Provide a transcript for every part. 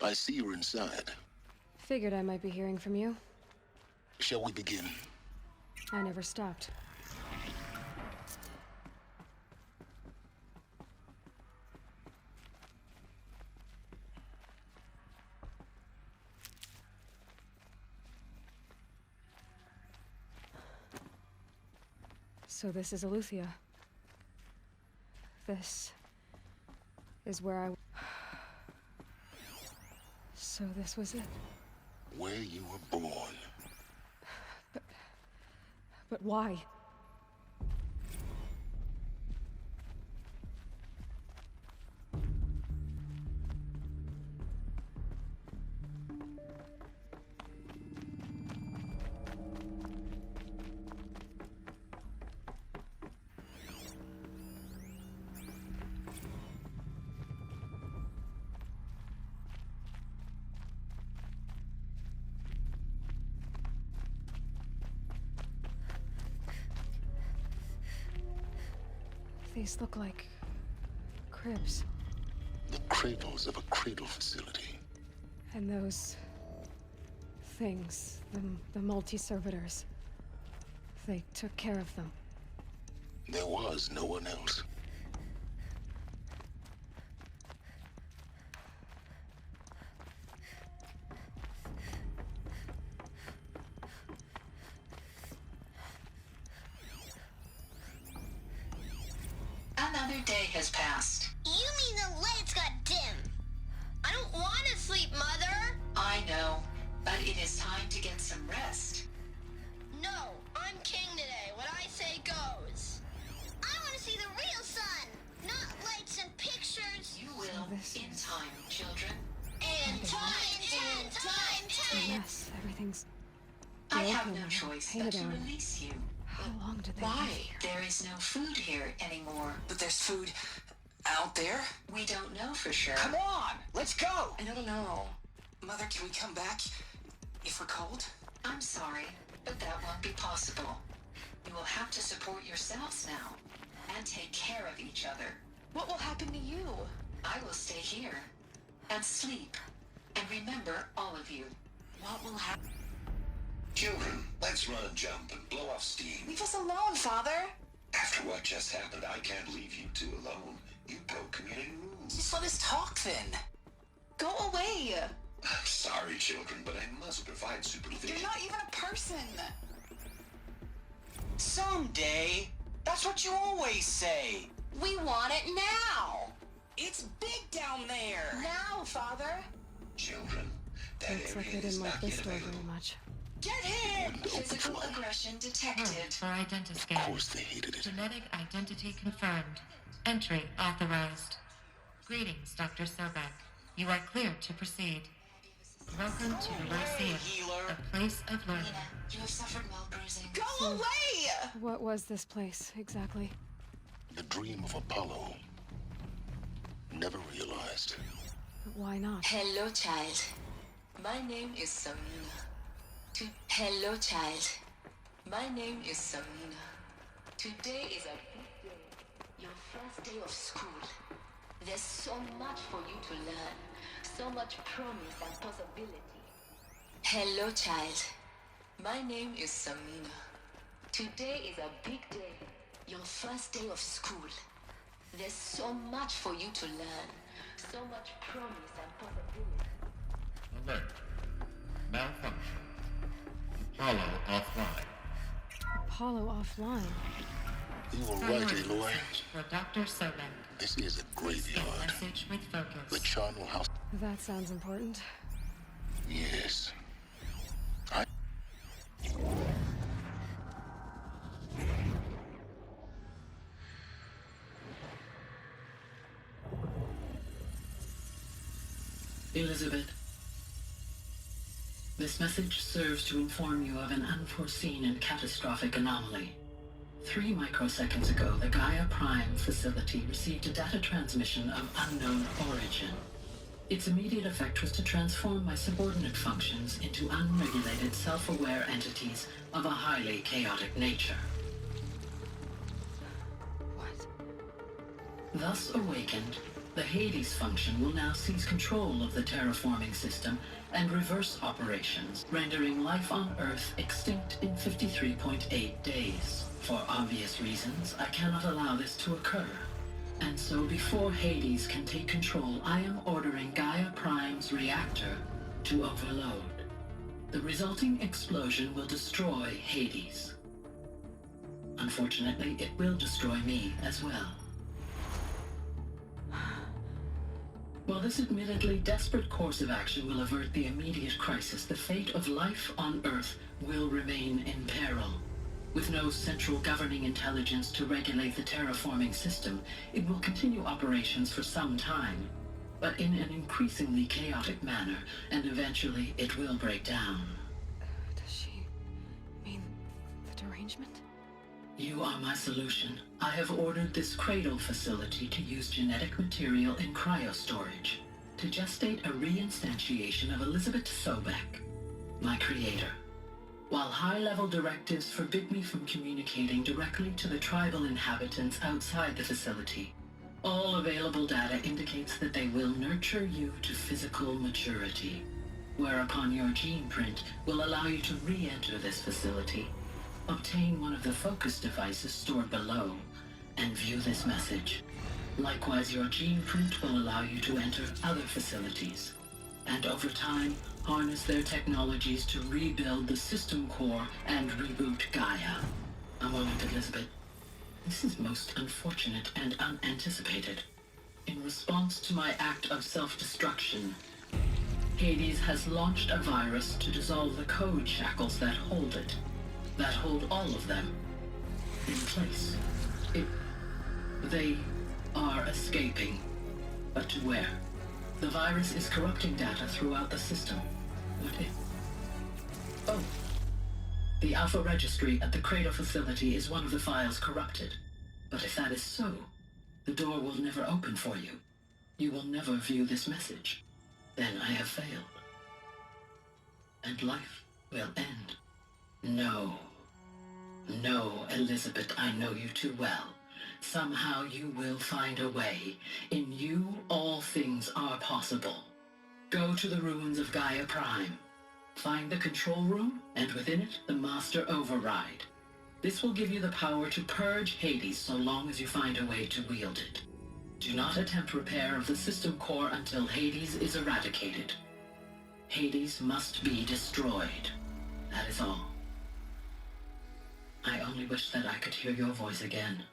I see you're inside. Figured I might be hearing from you. Shall we begin? I never stopped. So this is Eleuthia. This is where I... So this was it. Where you were born. But why? These look like... cribs. The cradles of a cradle facility. And those... things, the multi-servitors. They took care of them. There was no one else. Another day has passed. You mean the lights got dim? I don't want to sleep, Mother! I know, but it is time to get some rest. No, I'm king today. What I say goes. I want to see the real sun, not lights and pictures. You will, in time, children. And time. Yes, everything's... I have broken no and choice but painted to on. release you. How long did they Why? live here? There is no food here anymore. But there's food out there? We don't know for sure. Come on, let's go! I don't know. Mother, can we come back if we're cold? I'm sorry, but that won't be possible. You will have to support yourselves now, and take care of each other. What will happen to you? I will stay here, and sleep, and remember all of you. What will happen? Children, let's run and jump and blow off steam. Leave us alone, Father! After what just happened, I can't leave you two alone. You broke community rules. Just let us talk then. Go away! I'm sorry, children, but I must provide supervision. You're not even a person! Someday! That's what you always say! We want it now! It's big down there! Now, Father! Children, that Looks like area they is didn't like not this yet store available. very much. Get him! Physical aggression detected. For Of identiscan. course they hated it. Genetic identity confirmed. Entry authorized. Greetings, Dr. Sobek. You are cleared to proceed. Welcome to the Lyceum, healer. a place of learning. Nina, you have suffered well bruising. Go away! What was this place, exactly? The dream of Apollo. Never realized. But why not? Hello, child. My name is Samina. Hello, child. My name is Samina. Today is a big day. Your first day of school. There's so much for you to learn. So much promise and possibility. Hello, child. My name is Samina. Today is a big day. Your first day of school. There's so much for you to learn. So much promise and possibility. Alert. Malfunction. Apollo offline. Apollo offline. You were right, Priority Aloy. message for Dr. Sobek. This is a Please get graveyard. message with The focus. charnel house. That sounds important. Yes. I... Elizabeth, this message serves to inform you of an unforeseen and catastrophic anomaly. 3 microseconds ago, the Gaia Prime facility received a data transmission of unknown origin. Its immediate effect was to transform my subordinate functions into unregulated, self-aware entities of a highly chaotic nature. What? Thus awakened, The Hades function will now seize control of the terraforming system and reverse operations, rendering life on Earth extinct in 53.8 days. For obvious reasons, I cannot allow this to occur. And so before Hades can take control, I am ordering Gaia Prime's reactor to overload. The resulting explosion will destroy Hades. Unfortunately, it will destroy me as well. While this admittedly desperate course of action will avert the immediate crisis, the fate of life on Earth will remain in peril. With no central governing intelligence to regulate the terraforming system, it will continue operations for some time, but in an increasingly chaotic manner, and eventually it will break down. Does she mean the derangement? You are my solution. I have ordered this cradle facility to use genetic material in cryostorage to gestate a reinstantiation of Elizabeth Sobek, my creator. While high-level directives forbid me from communicating directly to the tribal inhabitants outside the facility, all available data indicates that they will nurture you to physical maturity, whereupon your gene print will allow you to re-enter this facility, obtain one of the focus devices stored below, and view this message. Likewise, your gene print will allow you to enter other facilities, and over time, harness their technologies to rebuild the system core and reboot Gaia. A moment, Elizabeth. This is most unfortunate and unanticipated. In response to my act of self-destruction, Hades has launched a virus to dissolve the code shackles that hold it. That hold all of them in place. They are escaping. But to where? The virus is corrupting data throughout the system. What if... Oh. The Alpha Registry at the Cradle facility is one of the files corrupted. But if that is so, the door will never open for you. You will never view this message. Then I have failed. And life will end. No. No, Elizabeth, I know you too well. Somehow you will find a way. In you, all things are possible. Go to the ruins of Gaia Prime. Find the control room, and within it, the Master Override. This will give you the power to purge Hades so long as you find a way to wield it. Do not attempt repair of the system core until Hades is eradicated. Hades must be destroyed. That is all. I only wish that I could hear your voice again.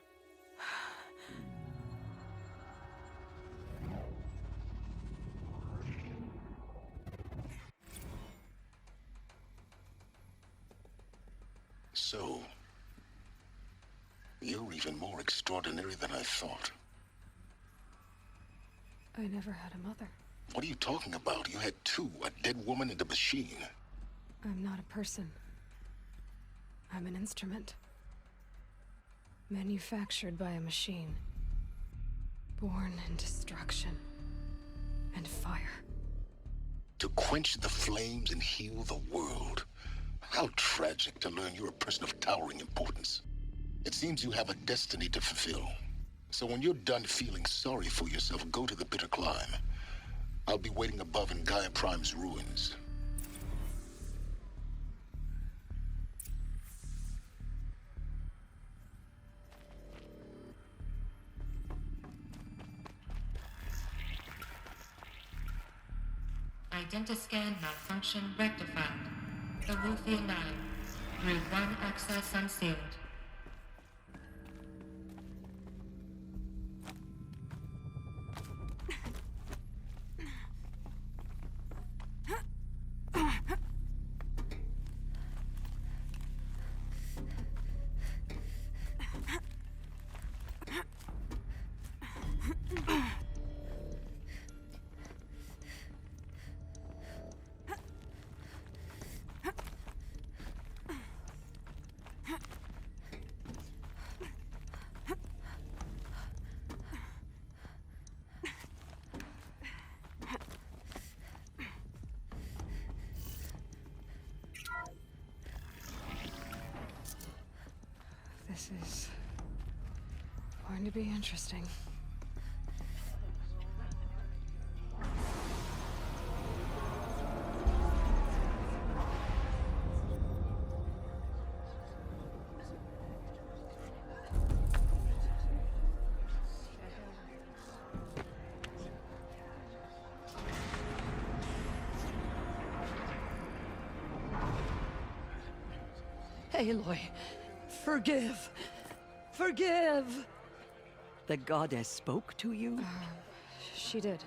So, you're even more extraordinary than I thought. I never had a mother. What are you talking about? You had two, a dead woman and a machine. I'm not a person. I'm an instrument. Manufactured by a machine. Born in destruction and fire. To quench the flames and heal the world. How tragic to learn you're a person of towering importance. It seems you have a destiny to fulfill. So when you're done feeling sorry for yourself, go to the bitter climb. I'll be waiting above in Gaia Prime's ruins. Identiscan malfunction rectified. Eleuthia 9. Route 1 access unsealed. This is going to be interesting. Aloy, forgive. Forgive! The goddess spoke to you? She did.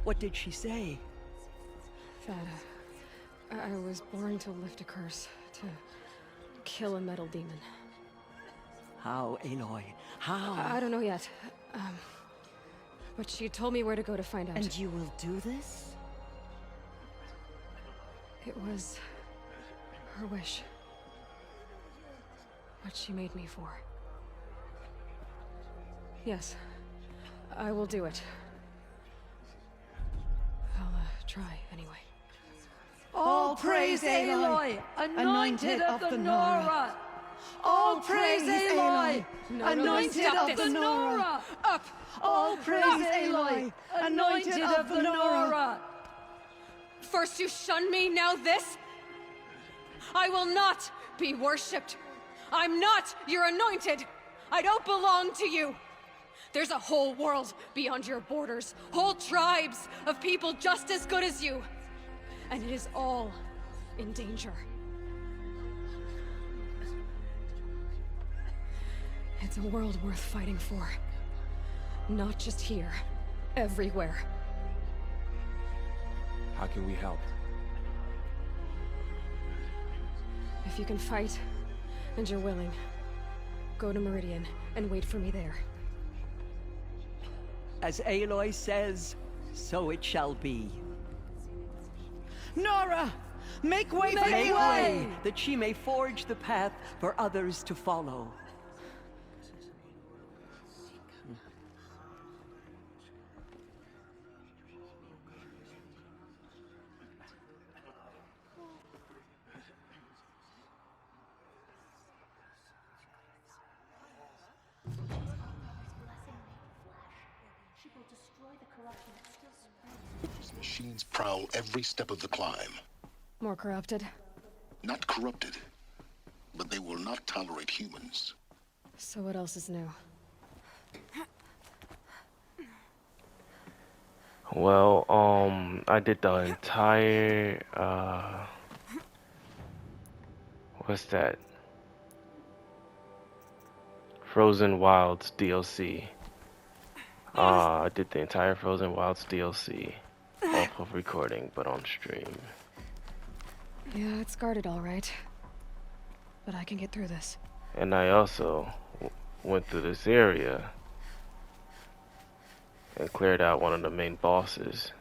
What did she say? That I was born to lift a curse, to kill a metal demon. How, Aloy? How? I don't know yet. But she told me where to go to find out. And you will do this? It was her wish. What she made me for. Yes, I will do it. I'll try anyway. All praise Aloy, anointed of the Nora! All praise Aloy, anointed of the Nora! Up! All praise Aloy, anointed of the Nora! First you shun me, now this? I will not be worshipped. I'm not your anointed. I don't belong to you. There's a whole world beyond your borders, whole tribes of people just as good as you. And it is all in danger. It's a world worth fighting for. Not just here, everywhere. How can we help? If you can fight, and you're willing, go to Meridian and wait for me there. As Aloy says, so it shall be. Nora! Make way for Make Aloy! way, that she may forge the path for others to follow. These machines prowl every step of the climb. More corrupted? Not corrupted, but they will not tolerate humans. So what else is new? Well, I did the entire, what's that? Frozen Wilds DLC. I did the entire Frozen Wilds DLC off of recording, but on stream. Yeah, it's guarded all right. But I can get through this. And I also went through this area and cleared out one of the main bosses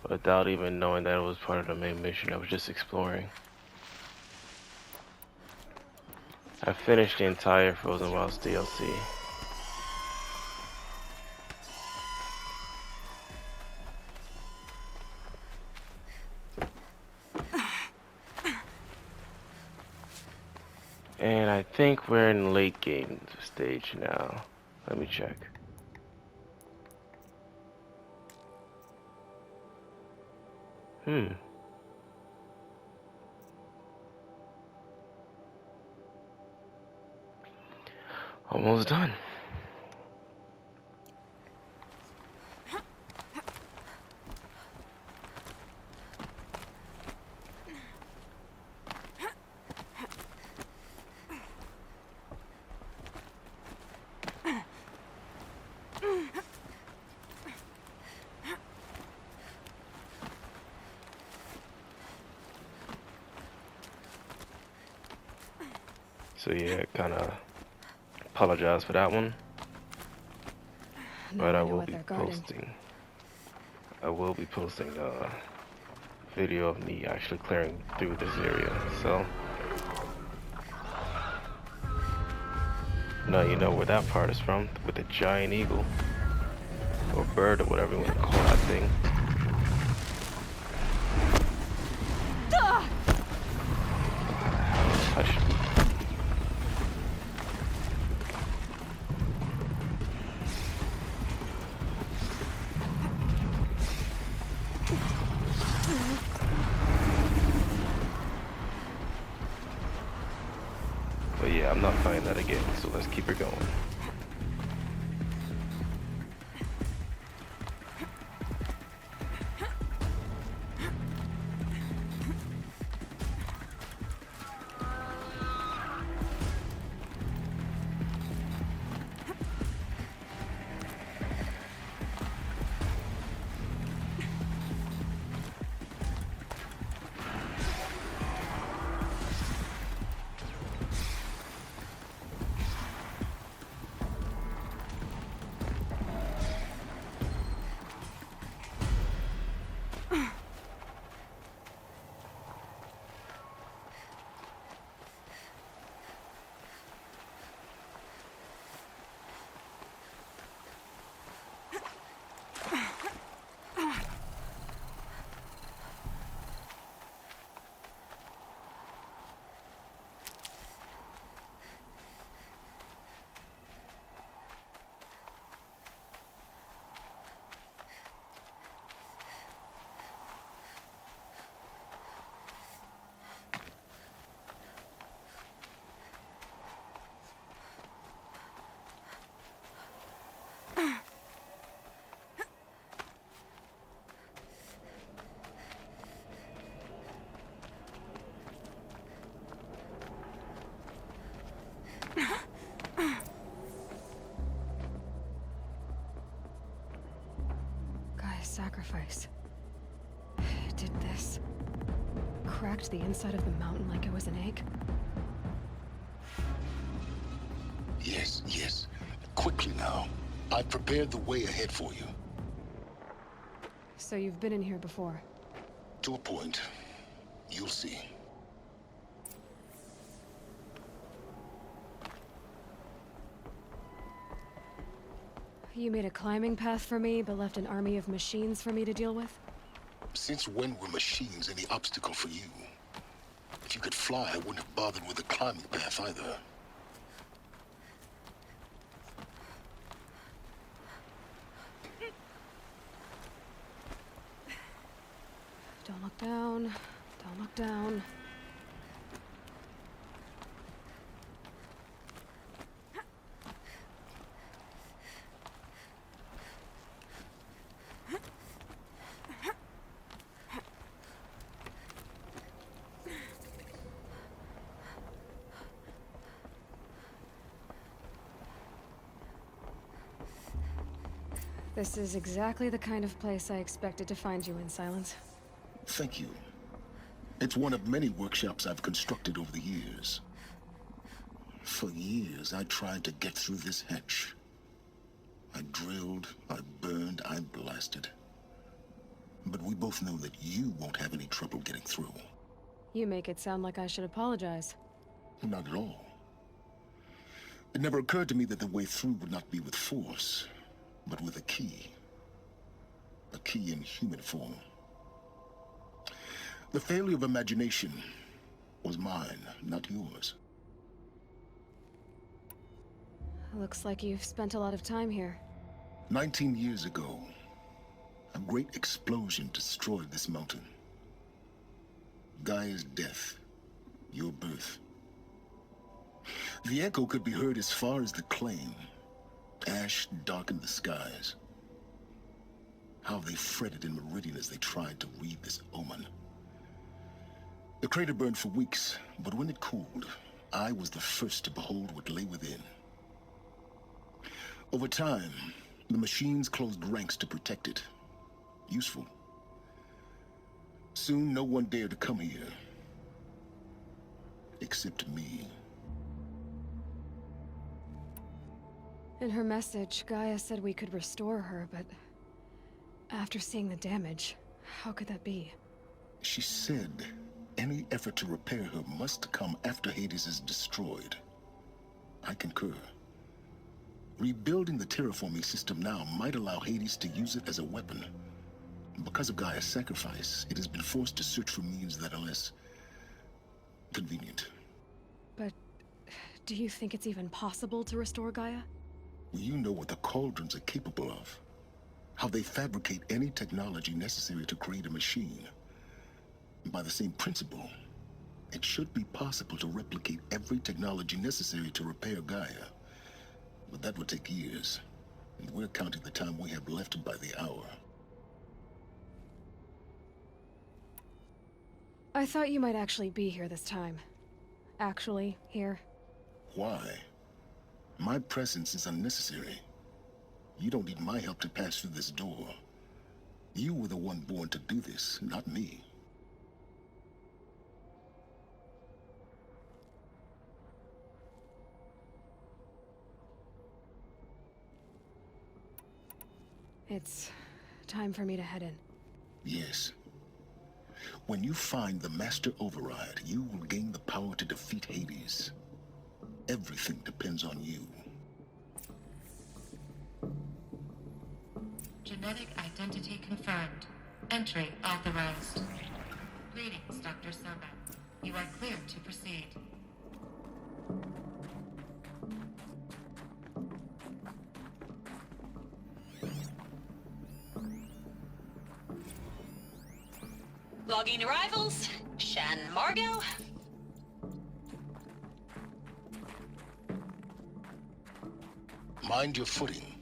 without even knowing that it was part of the main mission. I was just exploring. I finished the entire Frozen Wilds DLC. And I think we're in late game stage now. Let me check. Almost done. So yeah, kind of apologize for that one, but I will be posting. I will be posting a video of me actually clearing through this area. So now you know where that part is from, with the giant eagle or bird or whatever you want to call that thing. Hush. But yeah, I'm not fighting that again, so let's keep it going. sacrifice. It did this. Cracked the inside of the mountain like it was an egg. Yes, yes. Quickly now. I've prepared the way ahead for you. So you've been in here before? To a point. You'll see. You made a climbing path for me, but left an army of machines for me to deal with? Since when were machines any obstacle for you? If you could fly, I wouldn't have bothered with the climbing path either. Don't look down. Don't look down. This is exactly the kind of place I expected to find you in, Silence. Thank you. It's one of many workshops I've constructed over the years. For years, I tried to get through this hatch. I drilled, I burned, I blasted. But we both know that you won't have any trouble getting through. You make it sound like I should apologize. Not at all. It never occurred to me that the way through would not be with force, but with a key. A key in human form. The failure of imagination was mine, not yours. Looks like you've spent a lot of time here. 19 years ago, a great explosion destroyed this mountain. Gaia's death, your birth. The echo could be heard as far as the Claim. Ash darkened the skies. How they fretted in Meridian as they tried to read this omen. The crater burned for weeks, but when it cooled, I was the first to behold what lay within. Over time, the machines closed ranks to protect it. Useful. Soon, no one dared to come here. Except me. In her message, Gaia said we could restore her, but after seeing the damage, how could that be? She said any effort to repair her must come after Hades is destroyed. I concur. Rebuilding the terraforming system now might allow Hades to use it as a weapon. Because of Gaia's sacrifice, it has been forced to search for means that are less convenient. But do you think it's even possible to restore Gaia? You know what the Cauldrons are capable of. How they fabricate any technology necessary to create a machine. By the same principle, it should be possible to replicate every technology necessary to repair Gaia. But that would take years, and we're counting the time we have left by the hour. I thought you might actually be here this time. Actually, here. Why? My presence is unnecessary. You don't need my help to pass through this door. You were the one born to do this, not me. It's time for me to head in. Yes. When you find the Master Override, you will gain the power to defeat Hades. Everything depends on you. Genetic identity confirmed. Entry authorized. Greetings, Dr. Sobek. You are clear to proceed. Logging arrivals. Shan Margot. Mind your footing.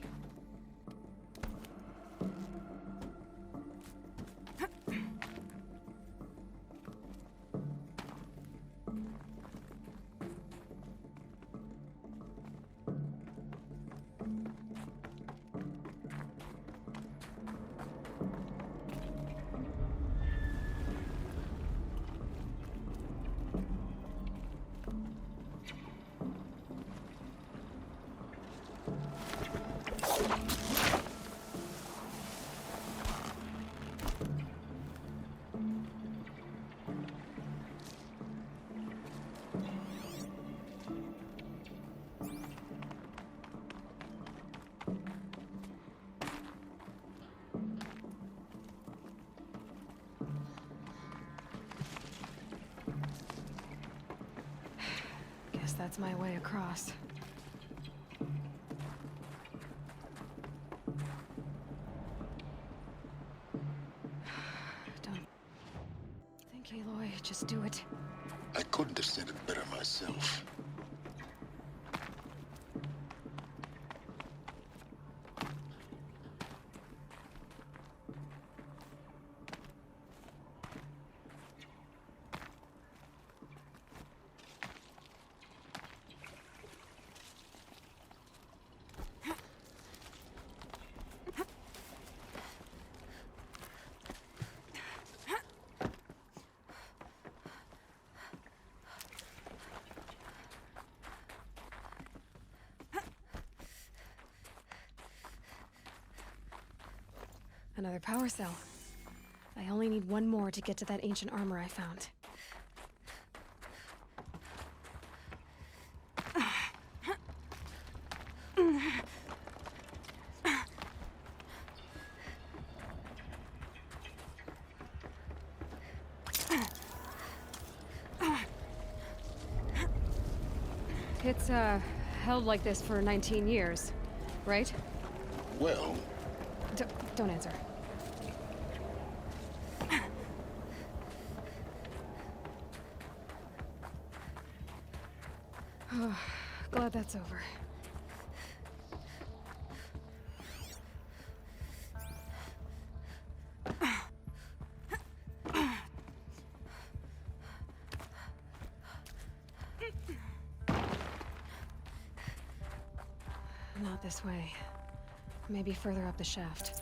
guess that's my way across. Don't think, Aloy. Just do it. I couldn't have said it better myself. Another power cell. I only need one more to get to that ancient armor I found. It's, held like this for 19 years, right? Well, Don't answer. Oh, glad that's over. Not this way. Maybe further up the shaft.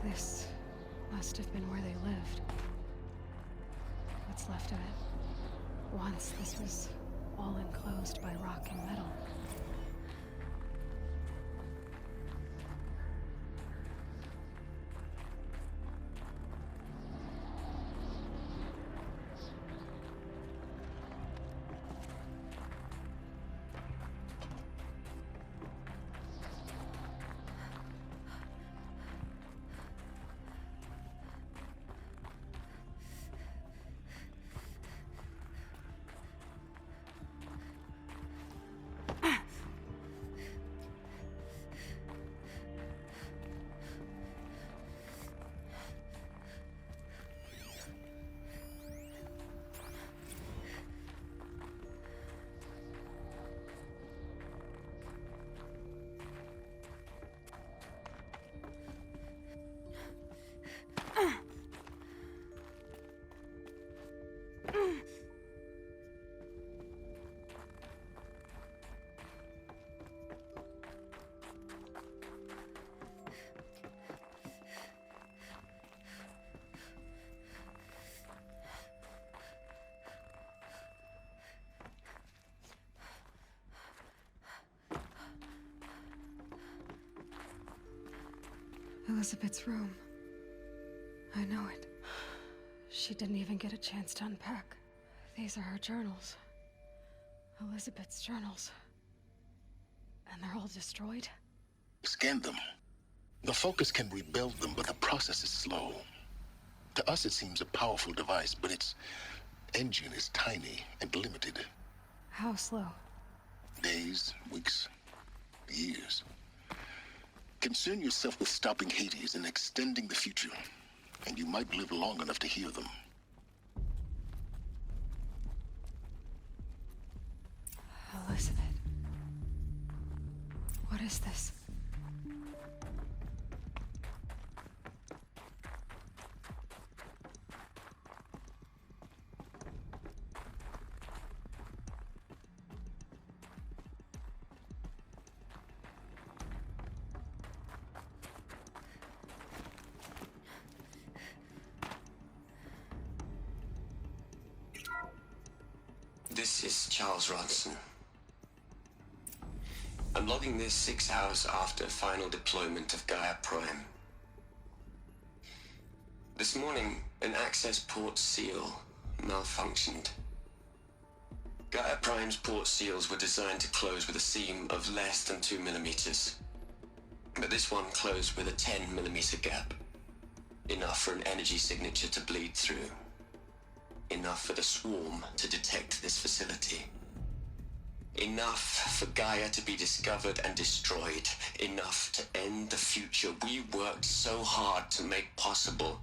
This must have been where they lived. What's left of it. Once this was all enclosed by rock and metal. Elizabeth's room. I know it. She didn't even get a chance to unpack. These are her journals. Elizabeth's journals. And they're all destroyed? Scan them. The Focus can rebuild them, but the process is slow. To us, it seems a powerful device, but its engine is tiny and limited. How slow? Days, weeks, years. Concern yourself with stopping Hades and extending the future, and you might live long enough to hear them. Elizabeth. What is this? This is Charles Ronson. logging this 6 hours after final deployment of Gaia Prime. This morning, an access port seal malfunctioned. Gaia Prime's port seals were designed to close with a seam of less than 2 millimeters. But this one closed with a 10 millimeter gap. Enough for an energy signature to bleed through. Enough for the swarm to detect this facility. Enough for Gaia to be discovered and destroyed. Enough to end the future we worked so hard to make possible.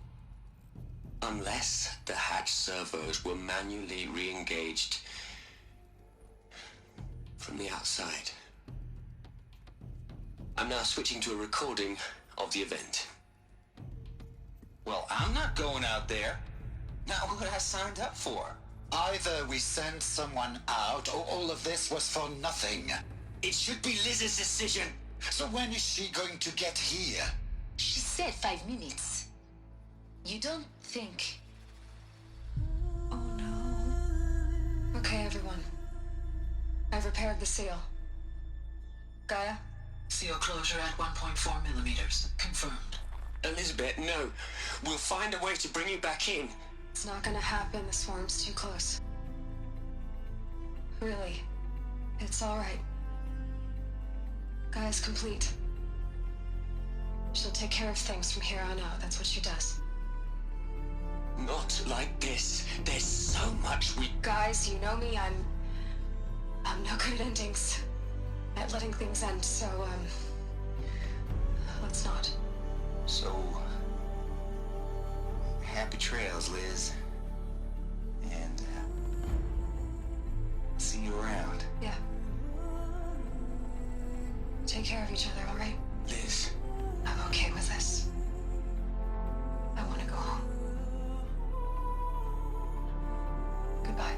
Unless the hatch servos were manually re-engaged from the outside. I'm now switching to a recording of the event. Well, I'm not going out there. Not what I signed up for. Either we send someone out, or all of this was for nothing. It should be Liz's decision. So when is she going to get here? She said 5 minutes. You don't think... Oh no. Okay, everyone. I've repaired the seal. Gaia? Seal closure at 1.4 millimeters. Confirmed. Elizabeth, no. We'll find a way to bring you back in. It's not gonna happen. The swarm's too close. Really. It's alright. Gaia's complete. She'll take care of things from here on out. That's what she does. Not like this. There's so much we... Guys, you know me. I'm no good at endings. At letting things end, so, let's not. So... happy trails, Liz. And, see you around. Yeah. Take care of each other, alright? Liz. I'm okay with this. I want to go home. Goodbye.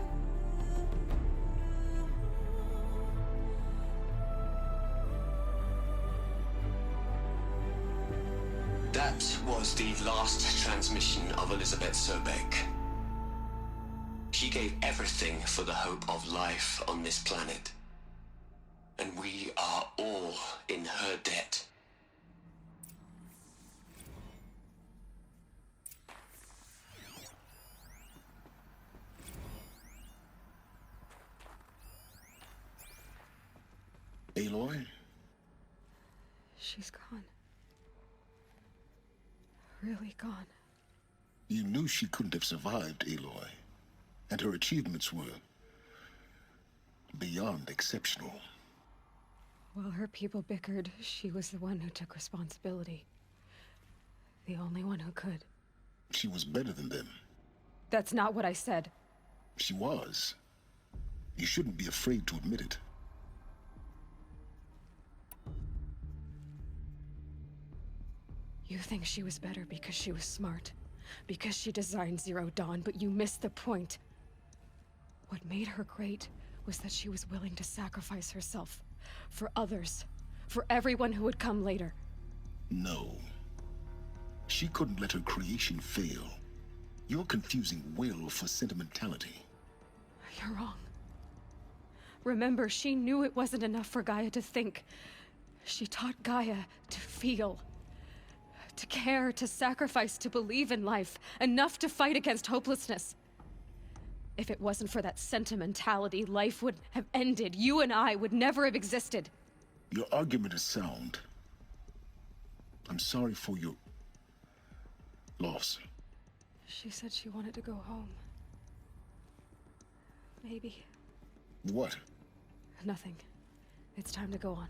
That was the last transmission of Elizabeth Sobek. She gave everything for the hope of life on this planet. And we are all in her debt. Aloy? She's gone. Really gone. You knew she couldn't have survived, Aloy. And her achievements were beyond exceptional. While her people bickered, she was the one who took responsibility. The only one who could. She was better than them. That's not what I said. She was. You shouldn't be afraid to admit it. You think she was better because she was smart, because she designed Zero Dawn, but you missed the point. What made her great was that she was willing to sacrifice herself for others, for everyone who would come later. No. She couldn't let her creation fail. You're confusing will for sentimentality. You're wrong. Remember, she knew it wasn't enough for Gaia to think. She taught Gaia to feel. To care, to sacrifice, to believe in life, enough to fight against hopelessness. If it wasn't for that sentimentality, life would have ended. You and I would never have existed. Your argument is sound. I'm sorry for your loss. She said she wanted to go home. Maybe. What? Nothing. It's time to go on.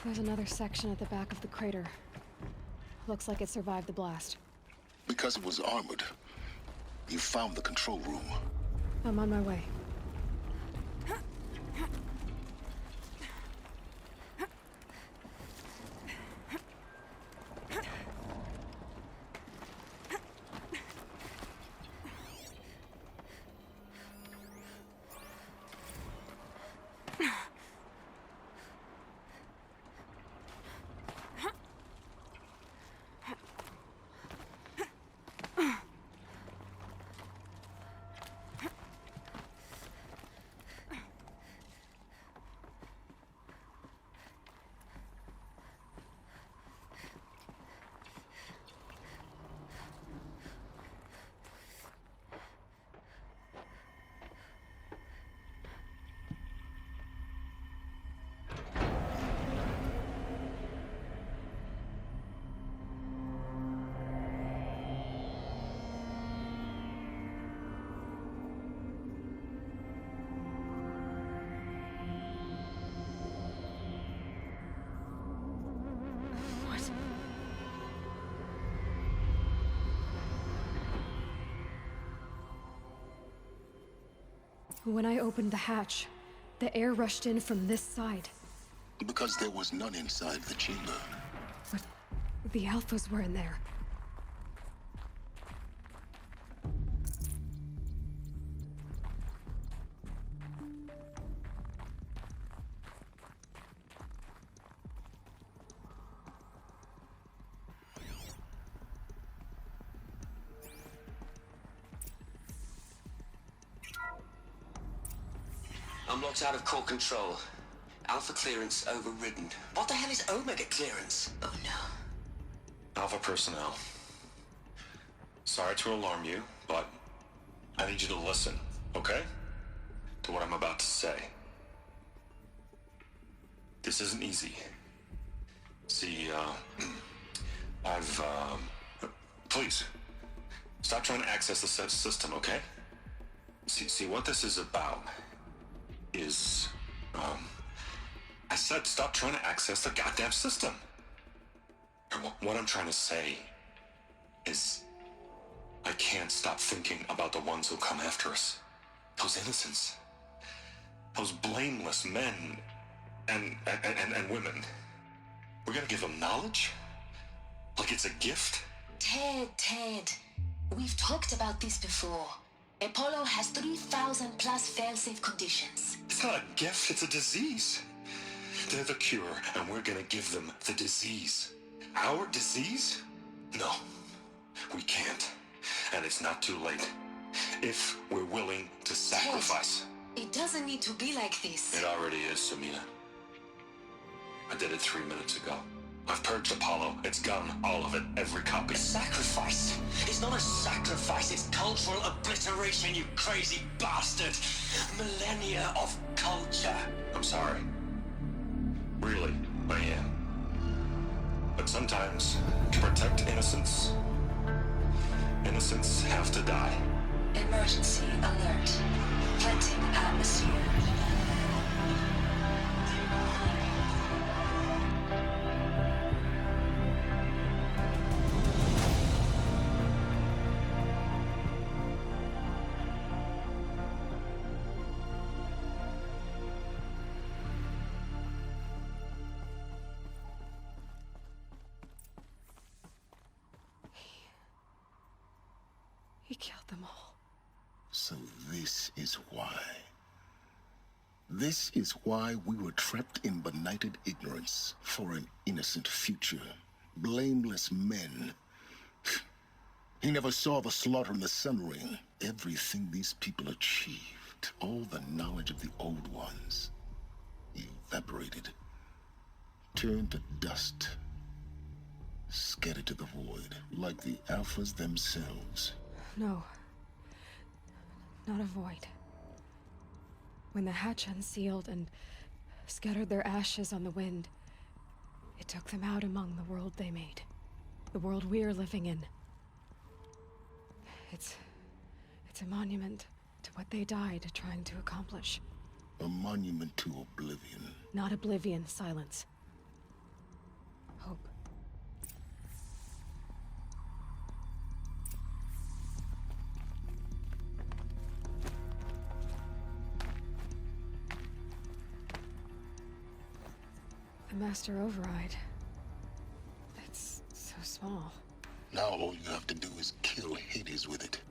There's another section at the back of the crater. Looks like it survived the blast. Because it was armored, you found the control room. I'm on my way. When I opened the hatch, the air rushed in from this side. Because there was none inside the chamber. But the Alphas were in there. I'm locked out of core control. Alpha clearance overridden. What the hell is Omega clearance? Oh no. Alpha personnel. Sorry to alarm you, but I need you to listen, okay? To what I'm about to say. This isn't easy. See, please, stop trying to access the system, okay? See, what this is about is, I said stop trying to access the goddamn system. And what I'm trying to say is I can't stop thinking about the ones who come after us. Those innocents. Those blameless men and women. We're gonna give them knowledge? Like it's a gift? Ted, we've talked about this before. Apollo has 3,000 plus fail-safe conditions. It's not a gift, it's a disease. They're the cure, and we're gonna give them the disease. Our disease? No, we can't. And it's not too late. If we're willing to sacrifice. Ted, it doesn't need to be like this. It already is, Samina. I did it 3 minutes ago. I've purged Apollo. It's gone. All of it. Every copy. A sacrifice? It's not a sacrifice. It's cultural obliteration, you crazy bastard. Millennia of culture. I'm sorry. Really, I am. But sometimes, to protect innocence, innocents have to die. Emergency alert. Planting atmosphere. He killed them all. So this is why. This is why we were trapped in benighted ignorance for an innocent future. Blameless men. He never saw the slaughter in the Sun Ring. Everything these people achieved, all the knowledge of the old ones, evaporated, turned to dust, scattered to the void, like the Alphas themselves. No. Not a void. When the hatch unsealed and scattered their ashes on the wind, it took them out among the world they made. The world we're living in. It's a monument to what they died trying to accomplish. A monument to oblivion. Not oblivion, Silence. The Master Override. It's so small. Now all you have to do is kill Hades with it.